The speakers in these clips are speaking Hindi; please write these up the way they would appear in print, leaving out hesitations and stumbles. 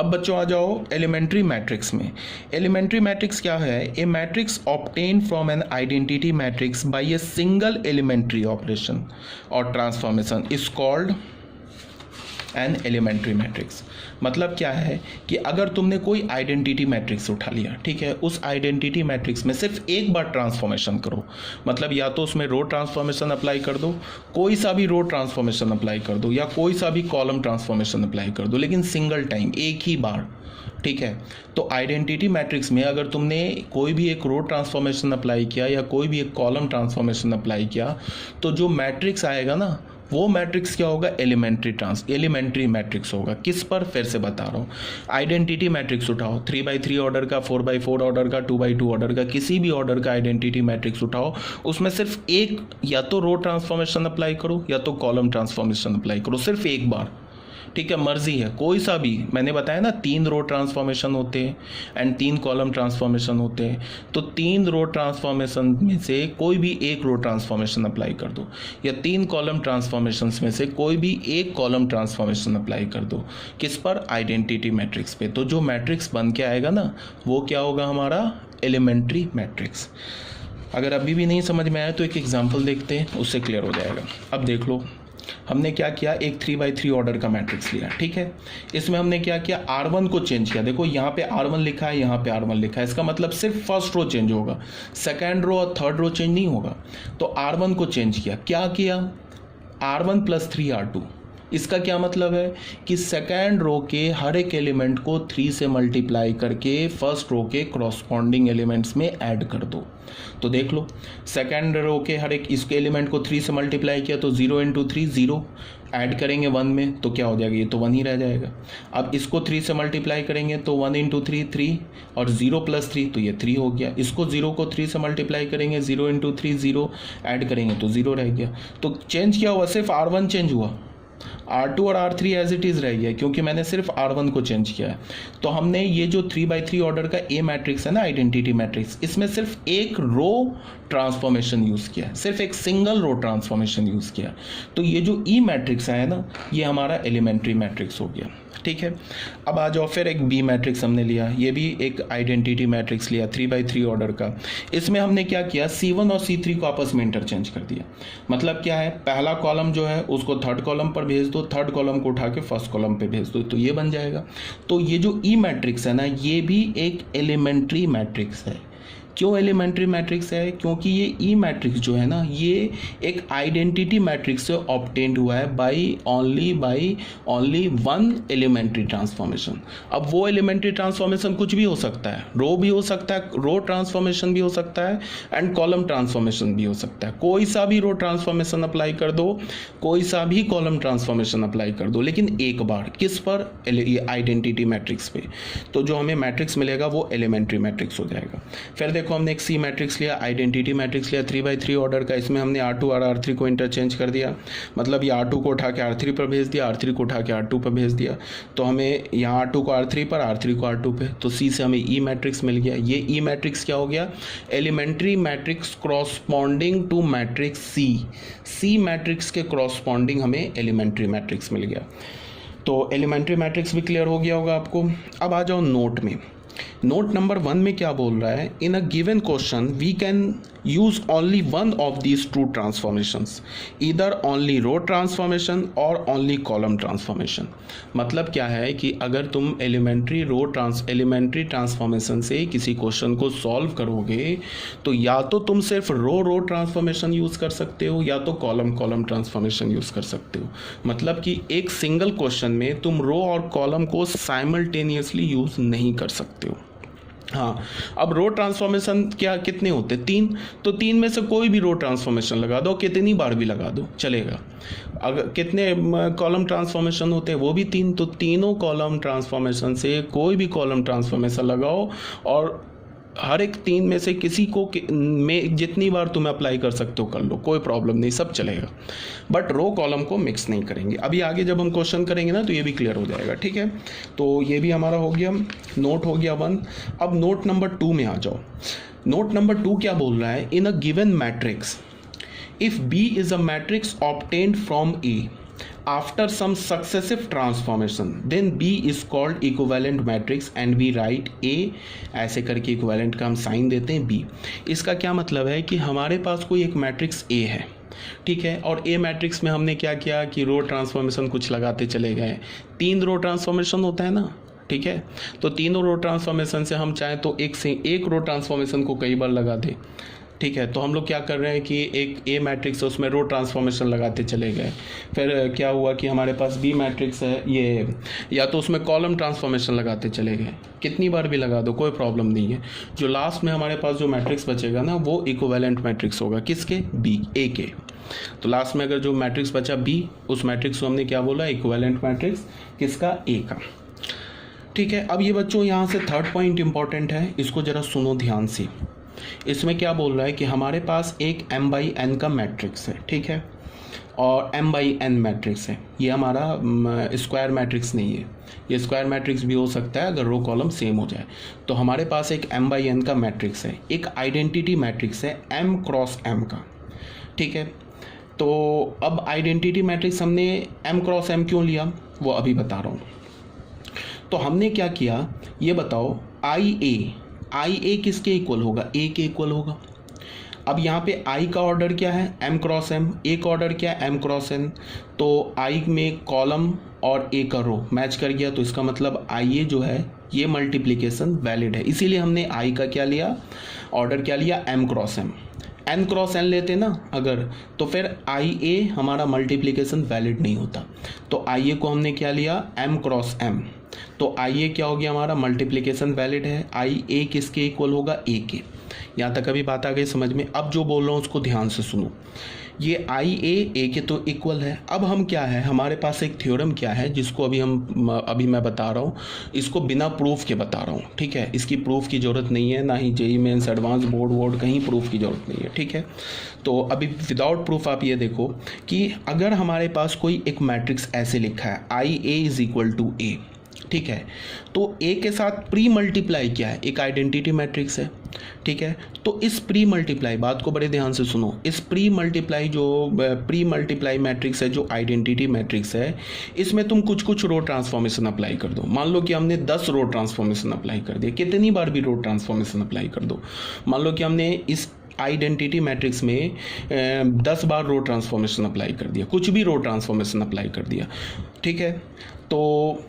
अब बच्चों आ जाओ एलिमेंट्री मैट्रिक्स में। एलिमेंट्री मैट्रिक्स क्या है? A matrix obtain from an identity matrix by a single elementary operation और transformation is called an elementary matrix. मतलब क्या है कि अगर तुमने कोई आइडेंटिटी मैट्रिक्स उठा लिया, ठीक है, उस आइडेंटिटी मैट्रिक्स में सिर्फ एक बार ट्रांसफॉर्मेशन करो, मतलब या तो उसमें रो ट्रांसफॉर्मेशन अप्लाई कर दो, कोई सा भी रो ट्रांसफॉर्मेशन अप्लाई कर दो, या कोई सा भी कॉलम ट्रांसफॉर्मेशन अप्लाई कर दो, लेकिन सिंगल टाइम, एक ही बार, ठीक है। तो आइडेंटिटी मैट्रिक्स में अगर तुमने कोई भी एक रो ट्रांसफॉर्मेशन अप्लाई किया या कोई भी एक कॉलम ट्रांसफॉर्मेशन अप्लाई किया, तो जो मैट्रिक्स आएगा ना, वो मैट्रिक्स क्या होगा? एलिमेंट्री मैट्रिक्स होगा। किस पर? फिर से बता रहा हूँ, आइडेंटिटी मैट्रिक्स उठाओ, 3x3 ऑर्डर का, 4x4 ऑर्डर का, 2x2 ऑर्डर का, किसी भी ऑर्डर का आइडेंटिटी मैट्रिक्स उठाओ, उसमें सिर्फ एक या तो रो ट्रांसफॉर्मेशन अप्लाई करो या तो कॉलम ट्रांसफॉर्मेशन अप्लाई करो, सिर्फ एक बार, ठीक है, मर्जी है कोई सा भी। मैंने बताया ना 3 रो ट्रांसफॉर्मेशन होते हैं एंड 3 कॉलम ट्रांसफॉर्मेशन होते हैं, तो 3 रो ट्रांसफॉर्मेशन में से कोई भी एक रो ट्रांसफॉर्मेशन अप्लाई कर दो, या 3 कॉलम ट्रांसफॉर्मेशन में से कोई भी एक कॉलम ट्रांसफॉर्मेशन अप्लाई कर दो। किस पर? आइडेंटिटी मैट्रिक्स पे। तो जो मैट्रिक्स बन के आएगा ना, वो क्या होगा? हमारा एलिमेंट्री मैट्रिक्स। अगर अभी भी नहीं समझ में आया तो एक एग्जाम्पल देखते हैं, उससे क्लियर हो जाएगा। अब देख लो, हमने क्या किया, एक 3x3 ऑर्डर का मैट्रिक्स लिया, ठीक है। इसमें हमने क्या किया, R1 को चेंज किया। देखो यहाँ पे R1 लिखा है, यहाँ पे R1 लिखा है, इसका मतलब सिर्फ फर्स्ट रो चेंज होगा, सेकेंड रो और थर्ड रो चेंज नहीं होगा। तो R1 को चेंज किया। क्या किया? R1 + 3R2। इसका क्या मतलब है कि सेकेंड रो के हर एक एलिमेंट को 3 से मल्टीप्लाई करके फर्स्ट रो के करस्पॉन्डिंग एलिमेंट्स में ऐड कर दो। तो देख लो, सेकेंड रो के हर एक इसके एलिमेंट को 3 से मल्टीप्लाई किया तो 0 × 3 0, ऐड करेंगे 1 में तो क्या हो जाएगा? ये तो 1 ही रह जाएगा। अब इसको 3 से मल्टीप्लाई करेंगे तो 1 × 3 3, और 0 + 3 तो ये 3 हो गया। इसको 0 को 3 से मल्टीप्लाई करेंगे, 0 × 3 0, ऐड करेंगे तो 0 रह गया। तो चेंज क्या हुआ? सिर्फ R1 चेंज हुआ, R2 और R3 एज इट इज़ रह गया, क्योंकि मैंने सिर्फ R1 को चेंज किया है। तो हमने ये जो 3x3 ऑर्डर का ए मैट्रिक्स है ना, आइडेंटिटी मैट्रिक्स, इसमें सिर्फ एक रो ट्रांसफॉर्मेशन यूज़ किया है, सिर्फ एक सिंगल रो ट्रांसफॉर्मेशन यूज़ किया। तो ये जो ई मैट्रिक्स है ना, ये हमारा एलिमेंट्री मैट्रिक्स हो गया, ठीक है। अब आ जाओ, फिर एक बी मैट्रिक्स हमने लिया, ये भी एक आइडेंटिटी मैट्रिक्स लिया 3x3 ऑर्डर का। इसमें हमने क्या किया, C1 और C3 को आपस में इंटरचेंज कर दिया। मतलब क्या है, पहला कॉलम जो है उसको थर्ड कॉलम पर भेज दो, थर्ड कॉलम को उठा के फर्स्ट कॉलम पे भेज दो, तो ये बन जाएगा। तो ये जो ई मैट्रिक्स है ना, ये भी एक एलिमेंट्री मैट्रिक्स है। क्यों एलिमेंट्री मैट्रिक्स है? क्योंकि ये ई मैट्रिक्स जो है ना, ये एक आइडेंटिटी मैट्रिक्स से ऑब्टेन्ड हुआ है by only one elementary transformation. अब वो एलिमेंट्री ट्रांसफॉर्मेशन कुछ भी हो सकता है, रो भी हो सकता है, रो ट्रांसफॉर्मेशन भी हो सकता है, एंड कॉलम ट्रांसफॉर्मेशन भी हो सकता है। कोई सा भी रो ट्रांसफॉर्मेशन अप्लाई कर दो, कोई सा भी कॉलम ट्रांसफॉर्मेशन अप्लाई कर दो, लेकिन एक बार। किस पर? ये आइडेंटिटी मैट्रिक्स पे। तो जो हमें मैट्रिक्स मिलेगा वो एलिमेंट्री मैट्रिक्स हो जाएगा। फिर देखो, हमने एक सी मैट्रिक्स लिया, आइडेंटिटी मैट्रिक्स लिया 3x3 ऑर्डर का। इसमें हमने R2 और R3 को इंटरचेंज कर दिया, मतलब ये R2 को उठा के R3 पर भेज दिया, R3 को उठा के R2 पर भेज दिया। तो हमें यहाँ R2 को R3 पर, R3 को R2 पे, तो C से हमें ई मैट्रिक्स मिल गया। ये ई मैट्रिक्स क्या हो गया? Elementary matrix corresponding to matrix C matrix के क्रॉसपॉन्डिंग हमें एलिमेंट्री मैट्रिक्स मिल गया। तो एलिमेंट्री मैट्रिक्स भी क्लियर हो गया होगा आपको। अब आ जाओ नोट में। नोट नंबर 1 में क्या बोल रहा है, in a given question we can use only one of these two transformations, either only row transformation और ओनली कॉलम ट्रांसफॉर्मेशन। मतलब क्या है कि अगर तुम एलिमेंट्री ट्रांसफॉर्मेशन से किसी क्वेश्चन को सॉल्व करोगे तो या तो तुम सिर्फ रो ट्रांसफॉर्मेशन यूज़ कर सकते हो या तो कॉलम ट्रांसफॉर्मेशन यूज़ कर सकते हो। मतलब कि एक सिंगल क्वेश्चन में तुम रो और कॉलम को साइमल्टेनियसली यूज़ नहीं कर सकते हो। हाँ, अब रो ट्रांसफॉर्मेशन क्या कितने होते हैं? 3। तो 3 में से कोई भी रो ट्रांसफॉर्मेशन लगा दो, कितनी बार भी लगा दो चलेगा। अगर कितने कॉलम ट्रांसफॉर्मेशन होते हैं? वो भी 3। तो तीनों कॉलम ट्रांसफॉर्मेशन से कोई भी कॉलम ट्रांसफॉर्मेशन लगाओ और हर एक 3 में से किसी को में जितनी बार तुम्हें अप्लाई कर सकते हो कर लो, कोई प्रॉब्लम नहीं, सब चलेगा। बट रो कॉलम को मिक्स नहीं करेंगे। अभी आगे जब हम क्वेश्चन करेंगे ना तो ये भी क्लियर हो जाएगा, ठीक है। तो ये भी हमारा हो गया, नोट हो गया 1। अब नोट नंबर 2 में आ जाओ। नोट नंबर 2 क्या बोल रहा है, in a given matrix if B is a matrix obtained from A after some successive transformation then B is called equivalent matrix and we write A, ऐसे करके equivalent का हम साइन देते हैं B। इसका क्या मतलब है कि हमारे पास कोई एक मैट्रिक्स A है, ठीक है, और ए मैट्रिक्स में हमने क्या किया कि रो ट्रांसफॉर्मेशन कुछ लगाते चले गए। 3 रो ट्रांसफॉर्मेशन होता है ना, ठीक है, तो तीनों रो ट्रांसफॉर्मेशन से हम चाहें तो एक रो ट्रांसफॉर्मेशन को कई बार लगा दें, ठीक है। तो हम लोग क्या कर रहे हैं कि एक ए मैट्रिक्स है उसमें रो ट्रांसफॉर्मेशन लगाते चले गए, फिर क्या हुआ कि हमारे पास बी मैट्रिक्स है ये, या तो उसमें कॉलम ट्रांसफॉर्मेशन लगाते चले गए, कितनी बार भी लगा दो कोई प्रॉब्लम नहीं है। जो लास्ट में हमारे पास जो मैट्रिक्स बचेगा ना वो इक्विवेलेंट मैट्रिक्स होगा, किसके, बी, ए के। तो लास्ट में अगर जो मैट्रिक्स बचा बी, उस मैट्रिक्स को हमने क्या बोला, इक्विवेलेंट मैट्रिक्स, किसका, ए का, ठीक है। अब ये बच्चों यहाँ से थर्ड पॉइंट इंपॉर्टेंट है, इसको ज़रा सुनो ध्यान से। इसमें क्या बोल रहा है कि हमारे पास एक m/n का मैट्रिक्स है, ठीक है, और m/n मैट्रिक्स है, ये हमारा स्क्वायर मैट्रिक्स नहीं है, ये स्क्वायर मैट्रिक्स भी हो सकता है अगर रो कॉलम सेम हो जाए। तो हमारे पास एक m/n का मैट्रिक्स है, एक आइडेंटिटी मैट्रिक्स है m क्रॉस m का, ठीक है। तो अब आइडेंटिटी मैट्रिक्स हमने m क्रॉस m क्यों लिया वो अभी बता रहा हूँ। तो हमने क्या किया ये बताओ, आई ए किसके इक्वल होगा, ए के इक्वल होगा। अब यहाँ पे आई का ऑर्डर क्या है, m क्रॉस m, ए का ऑर्डर क्या है, m क्रॉस n। तो आई में कॉलम और ए का रो मैच कर गया, तो इसका मतलब आई ए जो है ये मल्टीप्लिकेशन वैलिड है, इसीलिए हमने आई का क्या लिया, ऑर्डर क्या लिया, m cross m। n cross n लेते ना अगर, तो फिर आई ए हमारा मल्टीप्लिकेशन वैलिड नहीं होता। तो आई ए को हमने क्या लिया, m क्रॉस m, तो आई ए क्या हो गया हमारा, मल्टीप्लिकेशन वैलिड है। आई ए किसके इक्वल होगा, ए के। यहाँ तक अभी बात आ गई समझ में। अब जो बोल रहा हूँ उसको ध्यान से सुनो, ये आई ए के तो इक्वल है। अब हम क्या है, हमारे पास एक थ्योरम क्या है जिसको अभी मैं बता रहा हूँ, इसको बिना प्रूफ के बता रहा हूँ, ठीक है। इसकी प्रूफ की ज़रूरत नहीं है, ना ही जेईई मेंस एडवांस बोर्ड कहीं प्रूफ की ज़रूरत नहीं है, ठीक है। तो अभी विदाउट प्रूफ आप ये देखो कि अगर हमारे पास कोई एक मैट्रिक्स ऐसे लिखा है आई ए इज इक्वल टू ए, ठीक है, तो ए के साथ प्री मल्टीप्लाई क्या है, एक आइडेंटिटी मैट्रिक्स है, ठीक है। तो इस प्री मल्टीप्लाई, बात को बड़े ध्यान से सुनो, इस प्री मल्टीप्लाई मैट्रिक्स है जो आइडेंटिटी मैट्रिक्स है, इसमें तुम कुछ रो ट्रांसफॉर्मेशन अप्लाई कर दो। मान लो कि हमने 10 रो ट्रांसफॉर्मेशन अप्लाई कर दिया, कितनी बार भी रो ट्रांसफॉर्मेशन अप्लाई कर दो। मान लो कि हमने इस आइडेंटिटी मैट्रिक्स में 10 बार रो ट्रांसफॉर्मेशन अप्लाई कर दिया, कुछ भी रो ट्रांसफॉर्मेशन अप्लाई कर दिया, ठीक है। तो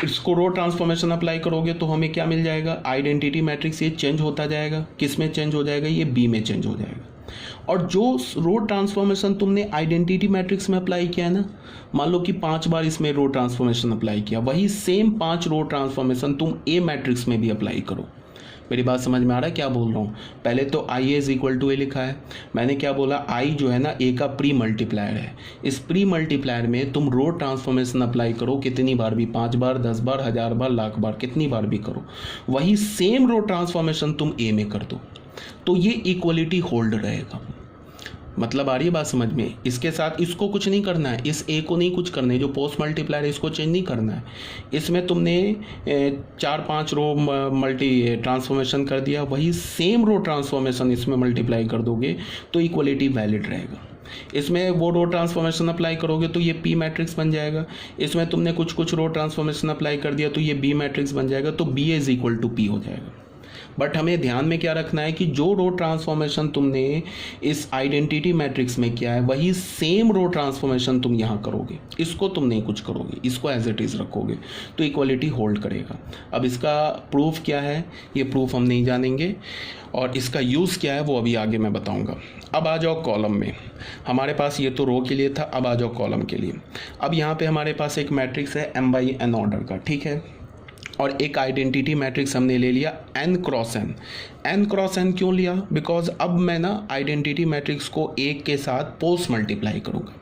इसको रो ट्रांसफॉर्मेशन अप्लाई करोगे तो हमें क्या मिल जाएगा, आइडेंटिटी मैट्रिक्स ये चेंज होता जाएगा, किस में चेंज हो जाएगा, ये बी में चेंज हो जाएगा। और जो रो ट्रांसफॉर्मेशन तुमने आइडेंटिटी मैट्रिक्स में अप्लाई किया है ना, मान लो कि 5 बार इसमें रो ट्रांसफॉर्मेशन अप्लाई किया, वही सेम 5 रो ट्रांसफॉर्मेशन तुम ए मैट्रिक्स में भी अप्लाई करो। मेरी बात समझ में आ रहा है क्या बोल रहा हूँ। पहले तो आई ए इज इक्वल टू ए लिखा है, मैंने क्या बोला, आई जो है ना ए का प्री मल्टीप्लायर है, इस प्री मल्टीप्लायर में तुम रो ट्रांसफॉर्मेशन अप्लाई करो कितनी बार भी, 5 बार, 10 बार, 1000 बार, लाख बार, कितनी बार भी करो, वही सेम रो ट्रांसफॉर्मेशन तुम ए में कर दो, तो ये इक्वलिटी होल्ड रहेगा। मतलब आ रही है बात समझ में। इसके साथ इसको कुछ नहीं करना है, इस ए को नहीं कुछ करना है, जो पोस्ट मल्टीप्लायर है इसको चेंज नहीं करना है। इसमें तुमने 4-5 रो मल्टी ट्रांसफॉर्मेशन कर दिया, वही सेम रो ट्रांसफॉर्मेशन इसमें मल्टीप्लाई कर दोगे तो इक्वलिटी वैलिड रहेगा। इसमें वो रो ट्रांसफॉर्मेशन अप्लाई करोगे तो ये पी मैट्रिक्स बन जाएगा, इसमें तुमने कुछ रो ट्रांसफॉर्मेशन अप्लाई कर दिया तो ये बी मैट्रिक्स बन जाएगा, तो B is equal to P हो जाएगा। बट हमें ध्यान में क्या रखना है कि जो रो ट्रांसफॉर्मेशन तुमने इस आइडेंटिटी मैट्रिक्स में किया है वही सेम रो ट्रांसफॉर्मेशन तुम यहाँ करोगे, इसको तुम नहीं कुछ करोगे, इसको एज इट इज़ रखोगे तो इक्वलिटी होल्ड करेगा। अब इसका प्रूफ क्या है, ये प्रूफ हम नहीं जानेंगे, और इसका यूज़ क्या है वो अभी आगे मैं बताऊंगा। अब आ जाओ कॉलम में, हमारे पास ये तो रो के लिए था, अब आ जाओ कॉलम के लिए। अब यहाँ पे हमारे पास एक मैट्रिक्स है m/n ऑर्डर का, ठीक है, और एक आइडेंटिटी मैट्रिक्स हमने ले लिया n cross n। n cross n क्यों लिया, बिकॉज अब मैं ना आइडेंटिटी मैट्रिक्स को एक के साथ पोस्ट मल्टीप्लाई करूँगा,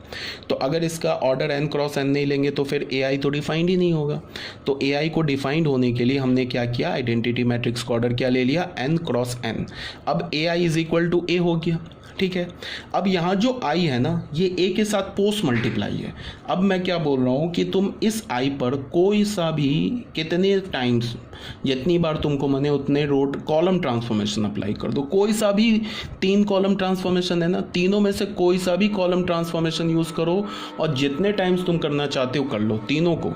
तो अगर इसका ऑर्डर n क्रॉस n नहीं लेंगे तो फिर ai तो डिफाइंड ही नहीं होगा। तो ai को डिफाइंड होने के लिए हमने क्या किया, आइडेंटिटी मैट्रिक्स का ऑर्डर क्या ले लिया, n क्रॉस n। अब ai is equal to a हो गया, ठीक है। अब यहाँ जो i है ना ये a के साथ पोस्ट मल्टीप्लाई है। अब मैं क्या बोल रहा हूँ कि तुम इस i पर कोई सा भी कितने टाइम्स, जितनी बार तुमको मने उतने रो कॉलम ट्रांसफॉर्मेशन अप्लाई कर दो, कोई सा भी 3 कॉलम ट्रांसफॉर्मेशन है ना, तीनों में से कोई सा भी कॉलम ट्रांसफॉर्मेशन यूज़ करो और जितने टाइम्स तुम करना चाहते हो कर लो तीनों को।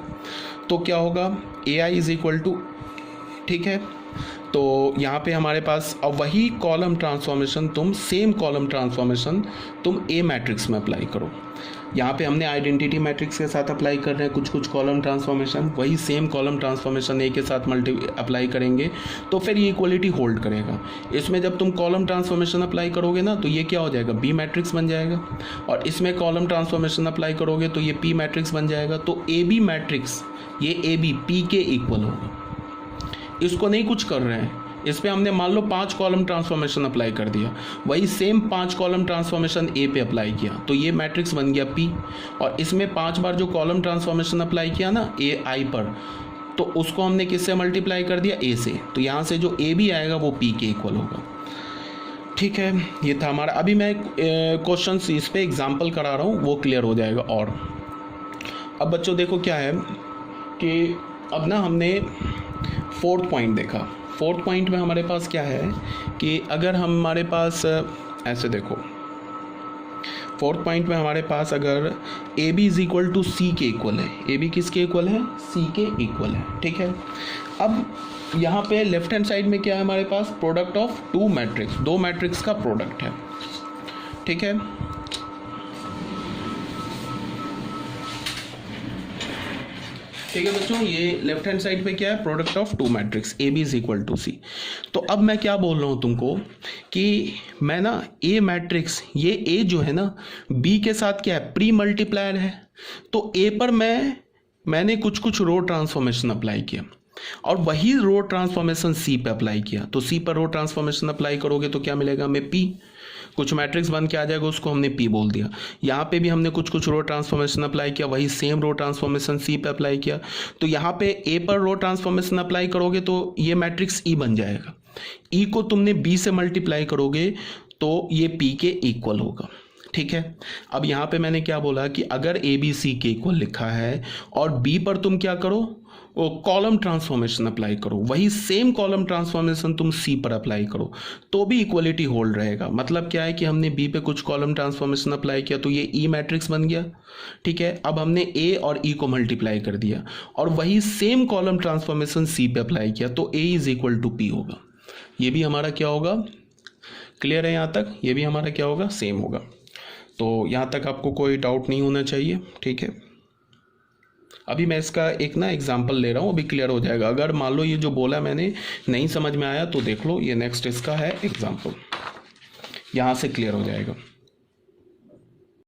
तो क्या होगा, ए आई इज इक्वल टू, ठीक है, तो यहाँ पे हमारे पास अब वही कॉलम ट्रांसफॉर्मेशन तुम सेम कॉलम ट्रांसफॉर्मेशन तुम ए मैट्रिक्स में अप्लाई करो। यहाँ पे हमने आइडेंटिटी मैट्रिक्स के साथ अप्लाई कर रहे हैं कुछ कॉलम ट्रांसफॉर्मेशन, वही सेम कॉलम ट्रांसफॉर्मेशन ए के साथ अप्लाई करेंगे तो फिर ये इक्वलिटी होल्ड करेगा। इसमें जब तुम कॉलम ट्रांसफॉर्मेशन अप्लाई करोगे ना तो ये क्या हो जाएगा, बी मैट्रिक्स बन जाएगा, और इसमें कॉलम ट्रांसफॉर्मेशन अप्लाई करोगे तो ये पी मैट्रिक्स बन जाएगा। तो ए बी मैट्रिक्स, ये ए बी पी के इक्वल होगा। इसको नहीं कुछ कर रहे हैं, इस पे हमने मान लो 5 कॉलम ट्रांसफॉर्मेशन अप्लाई कर दिया, वही सेम 5 कॉलम ट्रांसफॉर्मेशन ए पे अप्लाई किया तो ये मैट्रिक्स बन गया पी, और इसमें 5 बार जो कॉलम ट्रांसफॉर्मेशन अप्लाई किया ना ए आई पर, तो उसको हमने किससे मल्टीप्लाई कर दिया, ए से, तो यहाँ से जो ए भी आएगा वो पी के इक्वल होगा। ठीक है, ये था हमारा। अभी मैं क्वेश्चन इस पे एग्जाम्पल करा रहा हूँ, वो क्लियर हो जाएगा। और अब बच्चों देखो क्या है कि अब ना हमने 4th पॉइंट देखा। 4th पॉइंट में हमारे पास क्या है कि अगर हमारे पास ऐसे देखो, 4th पॉइंट में हमारे पास अगर A B is equal to C के इक्वल है, ए बी किसके इक्वल है, सी के इक्वल है। ठीक है, अब यहाँ पे लेफ्ट हैंड साइड में क्या है हमारे पास, प्रोडक्ट ऑफ 2 मैट्रिक्स, 2 मैट्रिक्स का प्रोडक्ट है। ठीक है, ठीक है बच्चों, ये लेफ्ट हैंड साइड पे क्या है, product of 2 matrix A B is equal to C. तो अब मैं क्या बोल रहा हूँ तुमको कि मैं ना ए मैट्रिक्स, ये ए जो है ना बी के साथ क्या है, प्री मल्टीप्लायर है, तो ए पर मैंने कुछ रो ट्रांसफॉर्मेशन अप्लाई किया और वही रो ट्रांसफॉर्मेशन सी पे अप्लाई किया। तो सी पर रो ट्रांसफॉर्मेशन अप्लाई करोगे तो क्या मिलेगा हमें, पी, कुछ मैट्रिक्स बन के आ जाएगा, उसको हमने पी बोल दिया। यहाँ पे भी हमने कुछ रो ट्रांसफॉर्मेशन अप्लाई किया, वही सेम रो ट्रांसफॉर्मेशन सी पे अप्लाई किया। तो यहाँ पे ए पर रो ट्रांसफॉर्मेशन अप्लाई करोगे तो ये मैट्रिक्स ई बन जाएगा, ई को तुमने बी से मल्टीप्लाई करोगे तो ये पी के इक्वल होगा। ठीक है, अब यहाँ पे मैंने क्या बोला कि अगर ए बी सी के इक्वल लिखा है और बी पर तुम क्या करो, वो कॉलम ट्रांसफॉर्मेशन अप्लाई करो, वही सेम कॉलम ट्रांसफॉर्मेशन तुम सी पर अप्लाई करो तो भी इक्वलिटी होल्ड रहेगा। मतलब क्या है कि हमने बी पे कुछ कॉलम ट्रांसफॉर्मेशन अप्लाई किया तो ये ई मैट्रिक्स बन गया। ठीक है, अब हमने ए और ई को मल्टीप्लाई कर दिया और वही सेम कॉलम ट्रांसफॉर्मेशन सी पे अप्लाई किया तो ए इज इक्वल टू पी होगा। ये भी हमारा क्या होगा, क्लियर है यहाँ तक, ये भी हमारा क्या होगा, सेम होगा। तो यहाँ तक आपको कोई डाउट नहीं होना चाहिए। ठीक है, अभी मैं इसका एक ना एग्जांपल ले रहा हूँ, अभी क्लियर हो जाएगा। अगर मान लो ये जो बोला मैंने नहीं समझ में आया तो देख लो, ये नेक्स्ट इसका है एग्जांपल, यहाँ से क्लियर हो जाएगा।